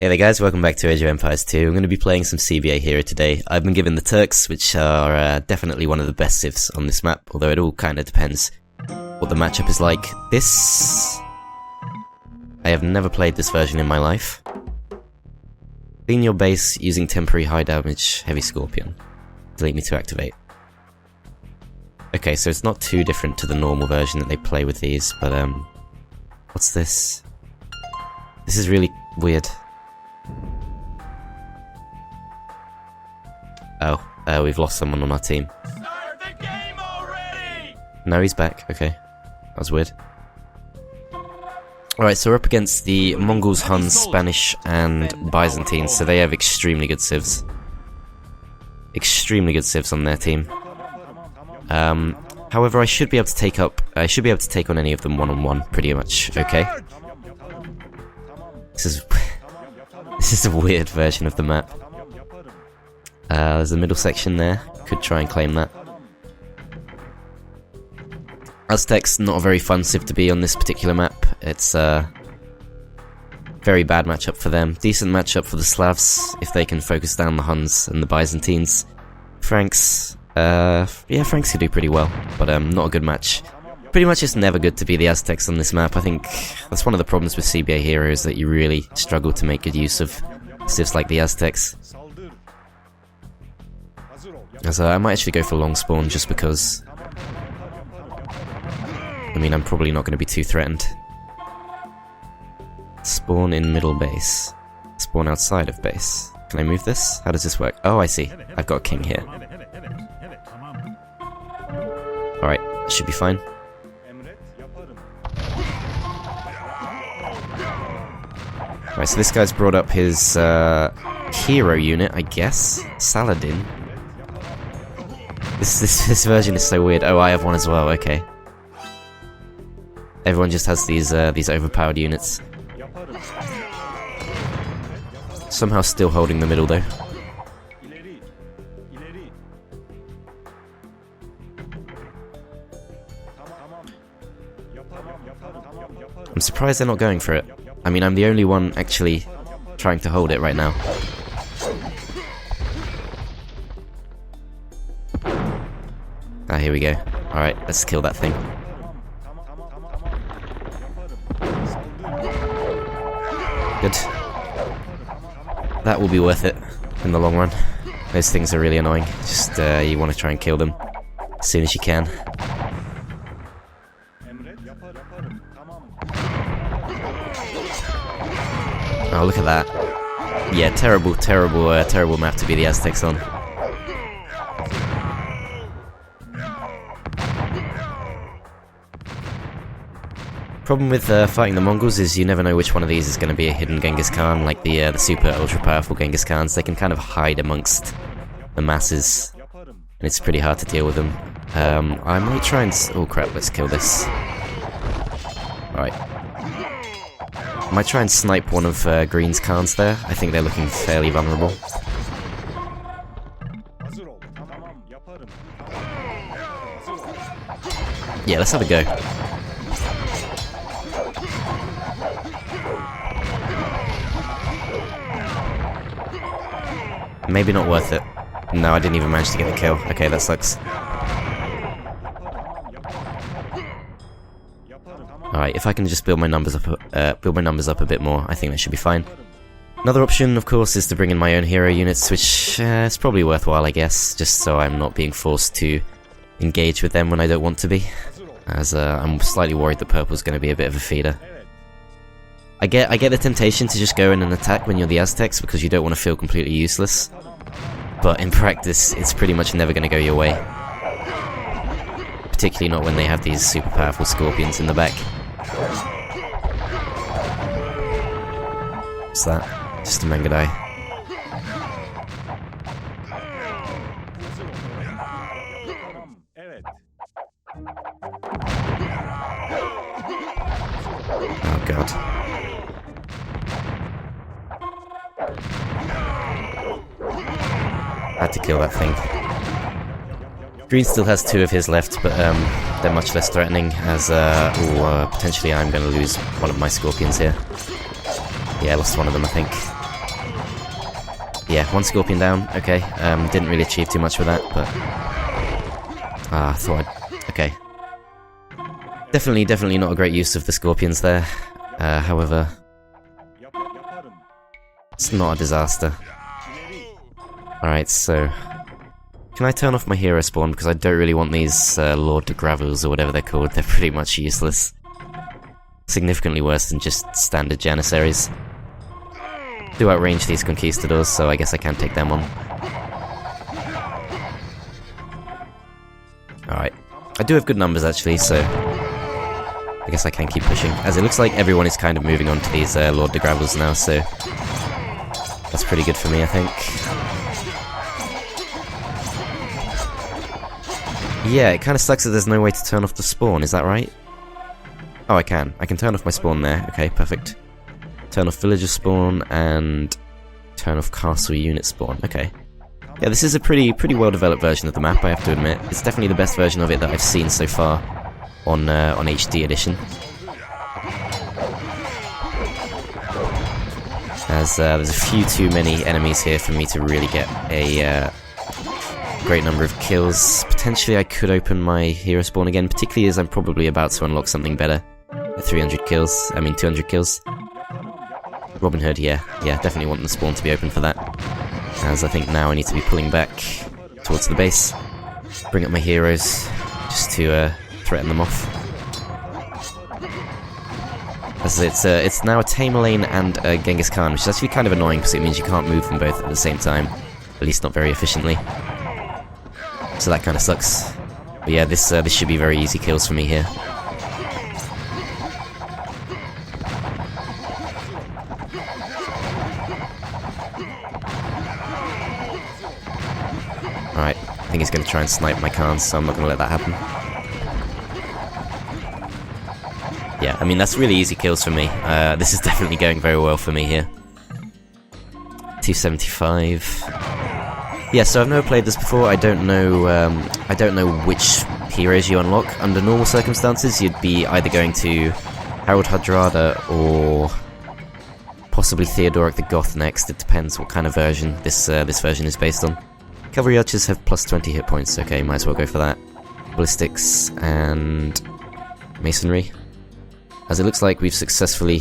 Hey there guys, welcome back to Age of Empires 2. I'm going to be playing some CBA Hero today. I've been given the Turks, which are definitely one of the best civs on this map, although it all kind of depends what the matchup is like. I have never played this version in my life. Clean your base using temporary high damage heavy scorpion. Delete me to activate. Okay, so it's not too different to the normal version that they play with these, but what's this? This is really weird. Oh, we've lost someone on our team. Start the game already! No, he's back. Okay. That was weird. Alright, so we're up against the Mongols, Huns, Spanish, and Byzantines, so they have extremely good civs. Extremely good civs on their team. However, I should be able to take on any of them one-on-one, pretty much, okay? This is a weird version of the map. There's a middle section there. Could try and claim that. Aztecs, not a very fun civ to be on this particular map. It's a very bad matchup for them. Decent matchup for the Slavs, if they can focus down the Huns and the Byzantines. Franks, yeah, Franks could do pretty well, but not a good match. Pretty much it's never good to be the Aztecs on this map. I think that's one of the problems with CBA Hero, is that you really struggle to make good use of civs like the Aztecs. So I might actually go for long spawn just because, I mean, I'm probably not going to be too threatened. Spawn in middle base. Spawn outside of base. Can I move this? How does this work? Oh, I see. I've got a king here. Alright, that should be fine. Right, so this guy's brought up his hero unit, I guess. Saladin. This version is so weird. Oh, I have one as well, okay. Everyone just has these overpowered units. Somehow still holding the middle, though. I'm surprised they're not going for it. I mean, I'm the only one actually trying to hold it right now. Ah, here we go. Alright, let's kill that thing. Good. That will be worth it in the long run. Those things are really annoying. Just, you want to try and kill them as soon as you can. Oh, look at that. Yeah, terrible map to be the Aztecs on. Problem with fighting the Mongols is you never know which one of these is going to be a hidden Genghis Khan, like the super ultra powerful Genghis Khans. They can kind of hide amongst the masses, and it's pretty hard to deal with them. I might try and... oh crap, let's kill this. Alright. I might try and snipe one of Green's Khans there. I think they're looking fairly vulnerable. Yeah, let's have a go. Maybe not worth it. No, I didn't even manage to get the kill. Okay, that sucks. Alright, if I can just build my numbers up a bit more, I think that should be fine. Another option, of course, is to bring in my own hero units, which is probably worthwhile, I guess, just so I'm not being forced to engage with them when I don't want to be, as I'm slightly worried that purple's going to be a bit of a feeder. I get the temptation to just go in and attack when you're the Aztecs because you don't want to feel completely useless, but in practice it's pretty much never going to go your way. Particularly not when they have these super powerful scorpions in the back. What's that? Just a Mangadai. Oh god. Had to kill that thing. Green still has two of his left, but they're much less threatening, as potentially I'm going to lose one of my scorpions here. Yeah, I lost one of them, I think. Yeah, one scorpion down, okay. Didn't really achieve too much with that, but... I thought I'd... Okay. Definitely not a great use of the scorpions there. However... It's not a disaster. Alright, so... Can I turn off my hero spawn? Because I don't really want these Lord de Gravels or whatever they're called. They're pretty much useless. Significantly worse than just standard Janissaries. Do outrange these Conquistadors, so I guess I can take them on. Alright. I do have good numbers actually, so... I guess I can keep pushing. As it looks like everyone is kind of moving on to these Lord de Gravels now, so... That's pretty good for me, I think. Yeah, it kind of sucks that there's no way to turn off the spawn, is that right? Oh, I can. I can turn off my spawn there. Okay, perfect. Turn off villager spawn, and turn off castle unit spawn. Okay. Yeah, this is a pretty well-developed version of the map, I have to admit. It's definitely the best version of it that I've seen so far on HD edition. As there's a few too many enemies here for me to really get a great number of kills. Potentially I could open my hero spawn again, particularly as I'm probably about to unlock something better. 300 kills, I mean 200 kills. Robin Hood, yeah, definitely want the spawn to be open for that. As I think now I need to be pulling back towards the base. Bring up my heroes, just to threaten them off. As it's now a Tamerlane and a Genghis Khan, which is actually kind of annoying because it means you can't move them both at the same time. At least not very efficiently. So that kind of sucks. But yeah, this should be very easy kills for me here. Alright, I think he's going to try and snipe my Khans, so I'm not going to let that happen. Yeah, I mean, that's really easy kills for me. This is definitely going very well for me here. 275. Yeah, so I've never played this before. I don't know which heroes you unlock. Under normal circumstances, you'd be either going to Harold Hardrada or possibly Theodoric the Goth next. It depends what kind of version this version is based on. Cavalry archers have plus 20 hit points. Okay, might as well go for that. Ballistics and masonry. As it looks like we've successfully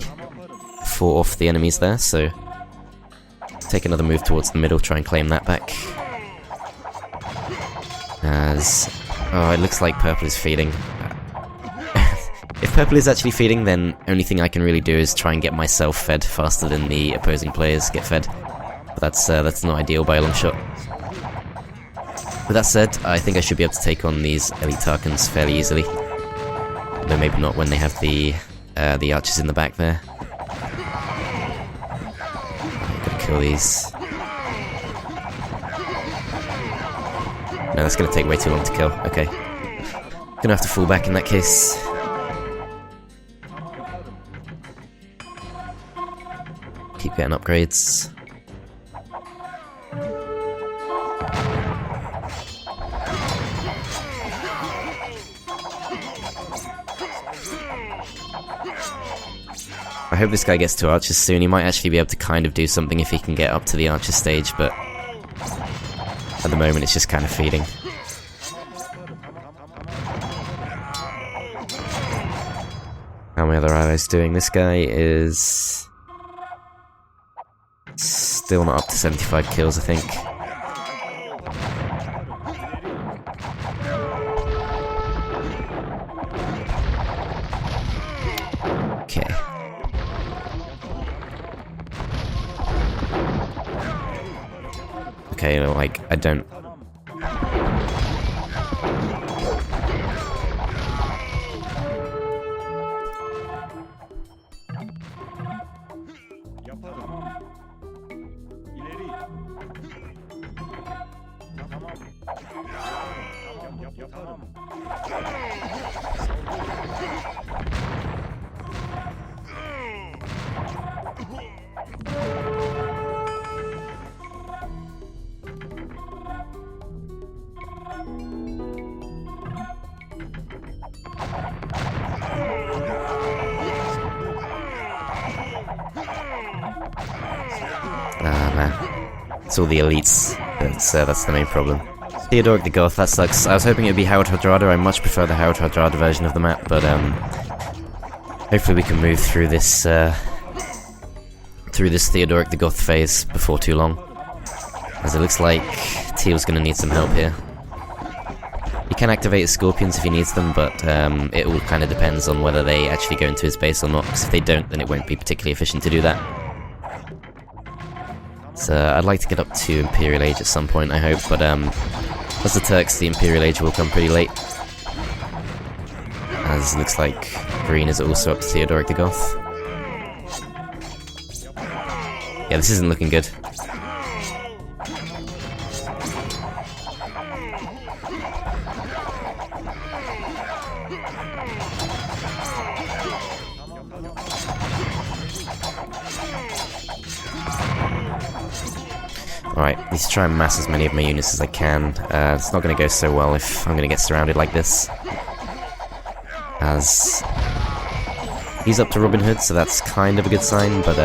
fought off the enemies there, so take another move towards the middle, try and claim that back. Oh, it looks like purple is feeding. If purple is actually feeding, then only thing I can really do is try and get myself fed faster than the opposing players get fed. But that's not ideal by a long shot. With that said, I think I should be able to take on these elite Tarkans fairly easily. Though maybe not when they have the archers in the back there. Gotta kill these. No, that's gonna take way too long to kill. Okay. Gonna have to fall back in that case. Keep getting upgrades. I hope this guy gets to archers soon. He might actually be able to kind of do something if he can get up to the archer stage, but at the moment it's just kind of feeding. How are my other allies doing? This guy is still not up to 75 kills, I think. Okay. Okay, like, I don't... Ah, man. It's all the elites. That's the main problem. Theodoric the Goth, that sucks. I was hoping it would be Howard Hardrada. I much prefer the Howard Hardrada version of the map, but hopefully we can move through this Theodoric the Goth phase before too long. As it looks like Teal's gonna need some help here. He can activate his Scorpions if he needs them, but it all kind of depends on whether they actually go into his base or not, because if they don't, then it won't be particularly efficient to do that. So I'd like to get up to Imperial Age at some point, I hope, but as the Turks, the Imperial Age will come pretty late. As it looks like Green is also up to Theodoric the Goth. Yeah, this isn't looking good. Alright, need to try and mass as many of my units as I can. It's not going to go so well if I'm going to get surrounded like this. As he's up to Robin Hood, so that's kind of a good sign, but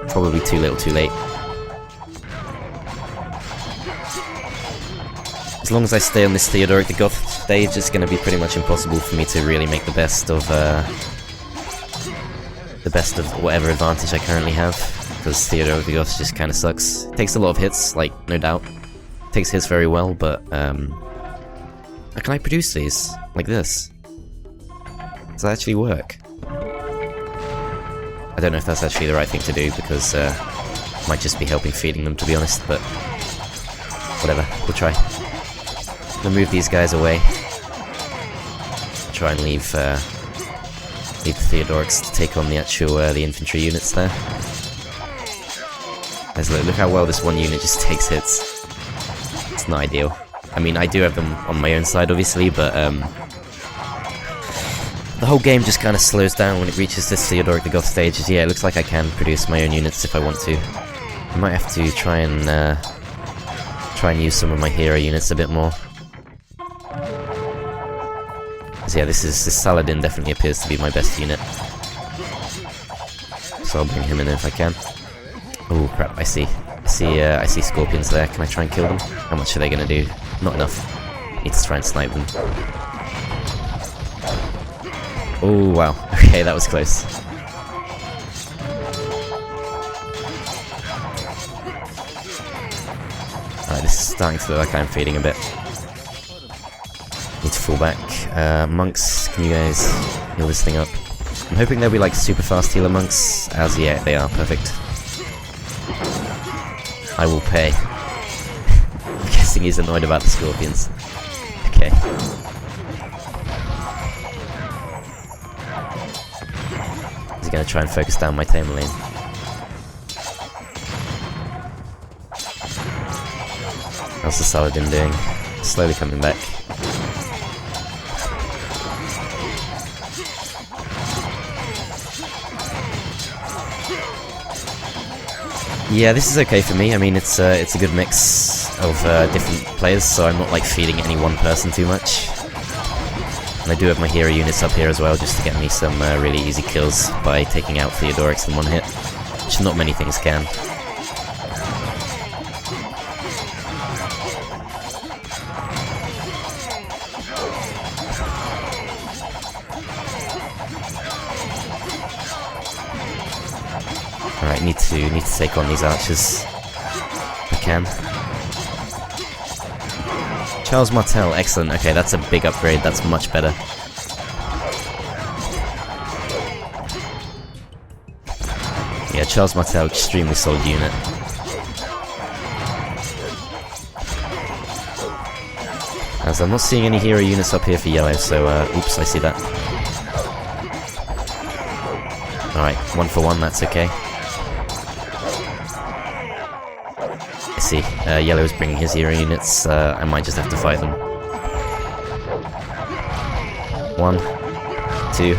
probably too little too late. As long as I stay on this Theodoric the Goth stage, it's going to be pretty much impossible for me to really make the best of whatever advantage I currently have. Because Theodoric the Goth just kind of sucks. Takes a lot of hits, like, no doubt. Takes hits very well, but, how can I produce these? Like this? Does that actually work? I don't know if that's actually the right thing to do, because, might just be helping feeding them, to be honest, but... whatever, we'll try. I'm gonna move these guys away. Try and leave the Theodorics to take on the actual, the infantry units there. Look how well this one unit just takes hits. It's not ideal. I mean, I do have them on my own side, obviously, but the whole game just kind of slows down when it reaches this Theodoric the Goth stage. Yeah, it looks like I can produce my own units if I want to. I might have to try and use some of my hero units a bit more. So yeah, this Saladin definitely appears to be my best unit. So I'll bring him in if I can. Oh crap, I see Scorpions there. Can I try and kill them? How much are they gonna do? Not enough. Need to try and snipe them. Oh wow, okay, that was close. Alright, this is starting to look like I'm fading a bit. Need to fall back. Monks, can you guys heal this thing up? I'm hoping they'll be like super fast healer monks, as yeah, they are, perfect. I will pay. I'm guessing he's annoyed about the Scorpions. Okay. Is he going to try and focus down my Tamerlane? How's the Saladin doing? Slowly coming back. Yeah, this is okay for me. I mean, it's a good mix of different players, so I'm not like feeding any one person too much. And I do have my hero units up here as well, just to get me some really easy kills by taking out Theodorics in one hit, which not many things can. Alright, need to take on these archers. If I can. Charles Martel, excellent. Okay, that's a big upgrade. That's much better. Yeah, Charles Martel, extremely solid unit. As I'm not seeing any hero units up here for yellow, so oops, I see that. Alright, 1 for 1, that's okay. I see, yellow is bringing his hero units, I might just have to fight them. 1, 2.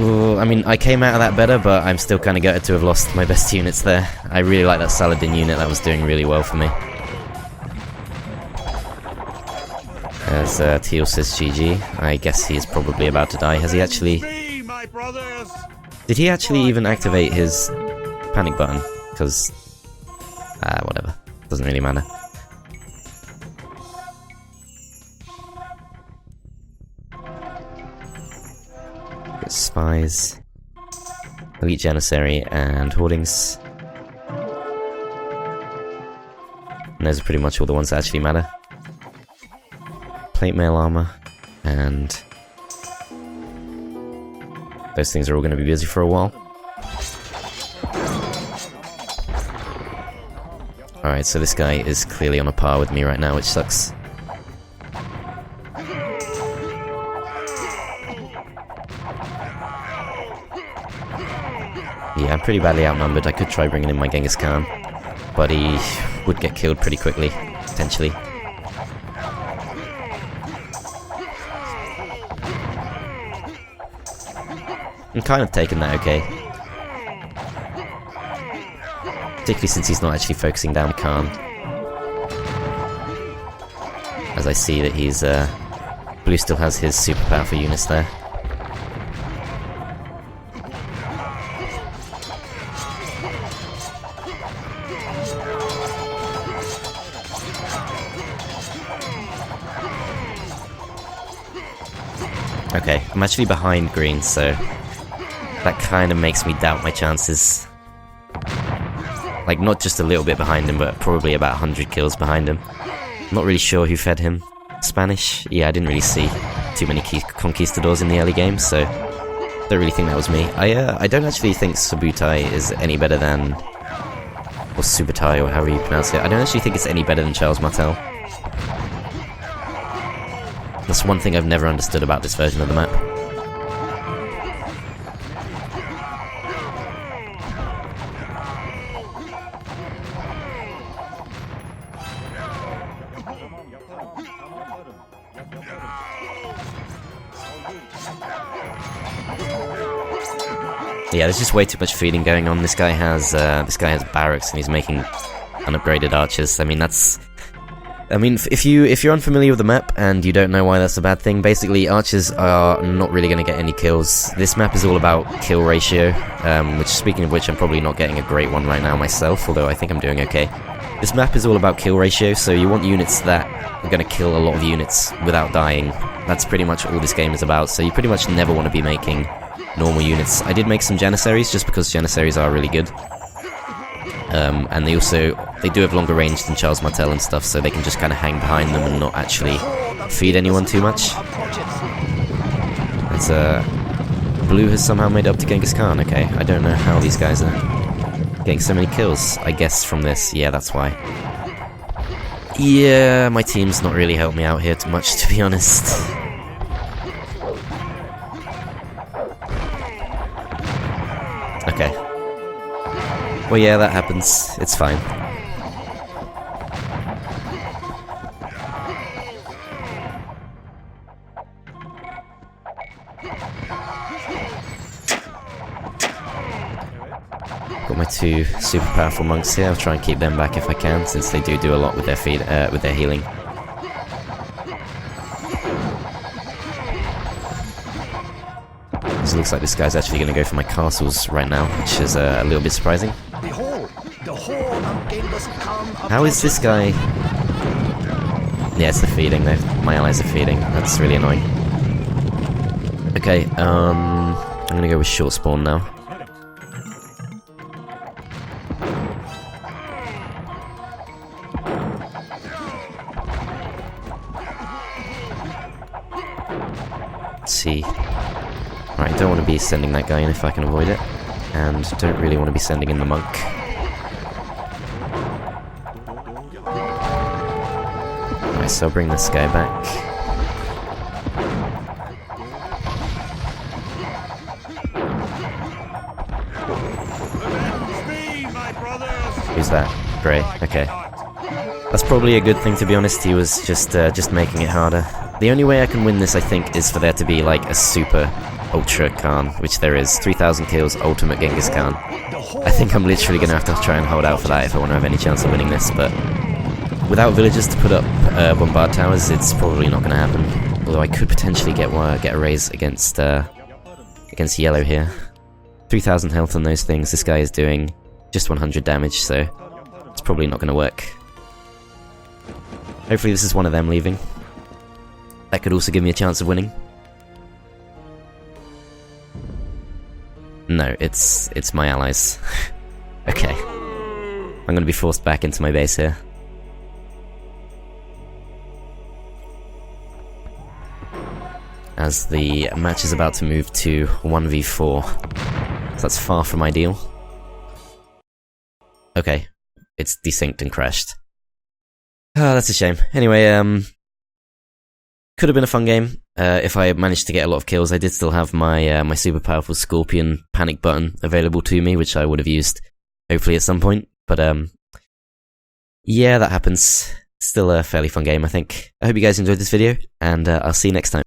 Ooh, I mean, I came out of that better, but I'm still kind of gutted to have lost my best units there. I really like that Saladin unit, that was doing really well for me. As Teal says GG, I guess he's probably about to die. Has he actually... Did he actually even activate his panic button? because... whatever. Doesn't really matter. Got spies, elite janissary, and hoardings. And those are pretty much all the ones that actually matter. Plate mail armor, and those things are all going to be busy for a while. Alright, so this guy is clearly on a par with me right now, which sucks. Yeah, I'm pretty badly outnumbered. I could try bringing in my Genghis Khan, but he would get killed pretty quickly, potentially. I'm kind of taking that okay. Particularly since he's not actually focusing down Khan. As I see that he's, Blue still has his super powerful units there. Okay, I'm actually behind Green, so that kind of makes me doubt my chances. Like, not just a little bit behind him, but probably about 100 kills behind him. Not really sure who fed him. Spanish? Yeah, I didn't really see too many conquistadors in the early game, so don't really think that was me. I don't actually think Subutai is any better than... or Subutai, or however you pronounce it. I don't actually think it's any better than Charles Martel. That's one thing I've never understood about this version of the map. Yeah, there's just way too much feeding going on. This guy has barracks and he's making unupgraded archers. I mean, that's... I mean, if you're unfamiliar with the map and you don't know why that's a bad thing, basically archers are not really going to get any kills. This map is all about kill ratio, which, speaking of which, I'm probably not getting a great one right now myself, although I think I'm doing okay. This map is all about kill ratio, so you want units that are going to kill a lot of units without dying. That's pretty much all this game is about, so you pretty much never want to be making normal units. I did make some janissaries just because janissaries are really good. And they do have longer range than Charles Martel and stuff, so they can just kind of hang behind them and not actually feed anyone too much. It's Blue has somehow made up to Genghis Khan. Okay, I don't know how these guys are getting so many kills. I guess from this, yeah, that's why. Yeah, my team's not really helped me out here too much, to be honest. Okay. Well, yeah, that happens. It's fine. Got my two super powerful monks here. I'll try and keep them back if I can, since they do a lot with their with their healing. So it looks like this guy's actually going to go for my castles right now, which is a little bit surprising. How is this guy... Yeah, it's the feeding though. My allies are feeding. That's really annoying. Okay, I'm going to go with short spawn now. Let's see. Right, don't want to be sending that guy in if I can avoid it, and don't really want to be sending in the monk. Right, so I'll bring this guy back. Who's that? Grey. Okay. That's probably a good thing, to be honest. He was just making it harder. The only way I can win this, I think, is for there to be like a super Ultra Khan, which there is. 3,000 kills, Ultimate Genghis Khan. I think I'm literally going to have to try and hold out for that if I want to have any chance of winning this, but without villagers to put up bombard towers, it's probably not going to happen. Although I could potentially get a raise against Yellow here. 3,000 health on those things. This guy is doing just 100 damage, so it's probably not going to work. Hopefully this is one of them leaving. That could also give me a chance of winning. No, it's my allies. Okay. I'm going to be forced back into my base here. As the match is about to move to 1v4. So that's far from ideal. Okay. It's desynced and crashed. Ah, that's a shame. Anyway, could have been a fun game. If I managed to get a lot of kills, I did still have my my super powerful Scorpion panic button available to me, which I would have used hopefully at some point. But yeah, that happens. Still a fairly fun game, I think. I hope you guys enjoyed this video, and I'll see you next time.